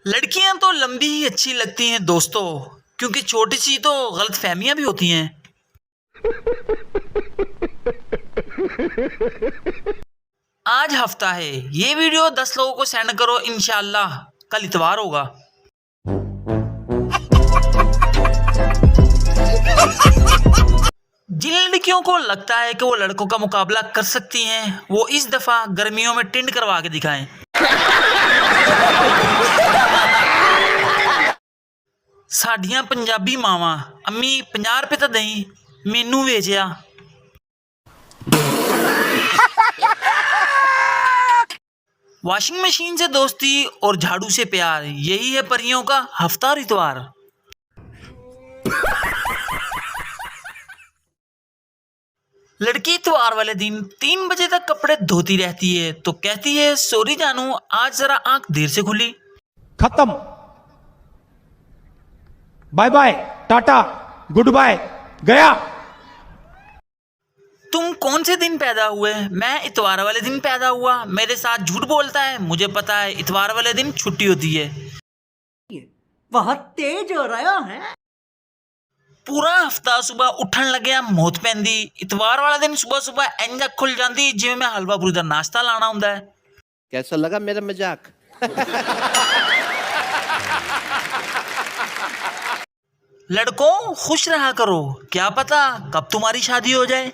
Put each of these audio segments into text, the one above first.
लड़कियां तो लंबी ही अच्छी लगती हैं दोस्तों, क्योंकि छोटी सी तो गलत फहमियां भी होती हैं। आज हफ्ता है, ये वीडियो 10 लोगों को सेंड करो, इंशाल्लाह कल इतवार होगा। जिन लड़कियों को लगता है कि वो लड़कों का मुकाबला कर सकती हैं, वो इस दफा गर्मियों में टिंड करवा के दिखाएं। साडियां पंजाबी मावां, अम्मी 50 रुपए तो दई, मैनू वेचिया। वॉशिंग मशीन से दोस्ती और झाड़ू से प्यार, यही है परियों का हफ्ता इतवार। लड़की इतवार वाले दिन 3 बजे तक कपड़े धोती रहती है तो कहती है, सॉरी जानू आज जरा आंख देर से खुली। खत्म, bye bye, tata, good bye, गया। तुम कौन से दिन पैदा हुए? मैं इतवार वाले दिन पैदा हुआ। मेरे साथ झूठ बोलता है, मुझे पता है इतवार वाले दिन छुट्टी होती है। बहुत तेज हो रहा है। पूरा हफ्ता सुबह उठन लगे मौत पैंदी, इतवार वाला दिन सुबह सुबह इंज अख खुल जाती जिवें मैं हलवा पूरी दा नाश्ता लाना हुंदा है। कैसा लगा मेरा मजाक? लड़कों खुश रहा करो, क्या पता कब तुम्हारी शादी हो जाए।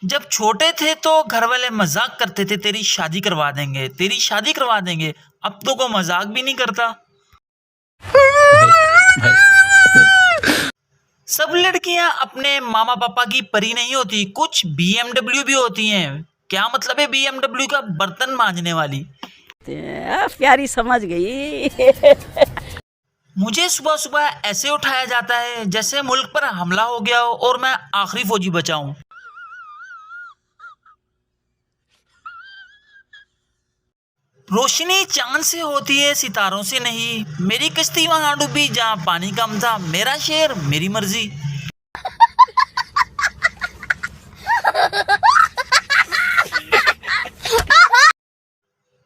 जब छोटे थे तो घर वाले मजाक करते थे, तेरी शादी करवा देंगे, तेरी शादी करवा देंगे। अब तो कोई मजाक भी नहीं करता। सब लड़कियां अपने मामा पापा की परी नहीं होती, कुछ BMW भी होती हैं। क्या मतलब है BMW का? बर्तन मांजने वाली। प्यारी समझ गई। मुझे सुबह सुबह ऐसे उठाया जाता है जैसे मुल्क पर हमला हो गया हो और मैं आखिरी फौजी बचा हूं। रोशनी चांद से होती है, सितारों से नहीं। मेरी कश्ती वहां डूबी जहां पानी कम था। मेरा शेर मेरी मर्जी।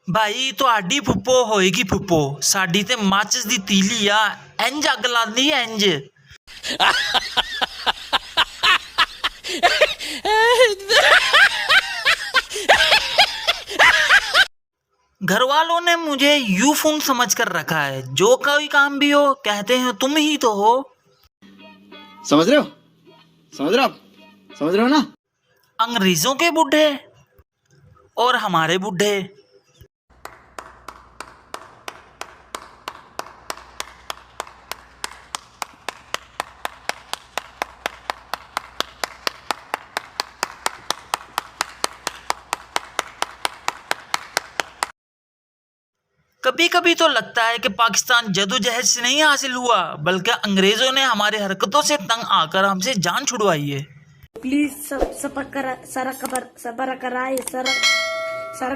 भाई तुहाडी फुप्पो होएगी फुप्पो, साडी ते माचिस दी तीली आ, इंज अग लांदी है इंज। घर वालों ने मुझे यूफोन समझ कर रखा है, जो कोई काम भी हो कहते हैं तुम ही तो हो। समझ रहे हो? समझ रहे हो आप? समझ रहे हो ना? अंग्रेजों के बुढ़े और हमारे बुढ़े। कभी कभी तो लगता है कि पाकिस्तान जदोजहद से नहीं हासिल हुआ, बल्कि अंग्रेजों ने हमारे हरकतों से तंग आकर हमसे जान छुड़वाई है। प्लीज सबर कराए, सर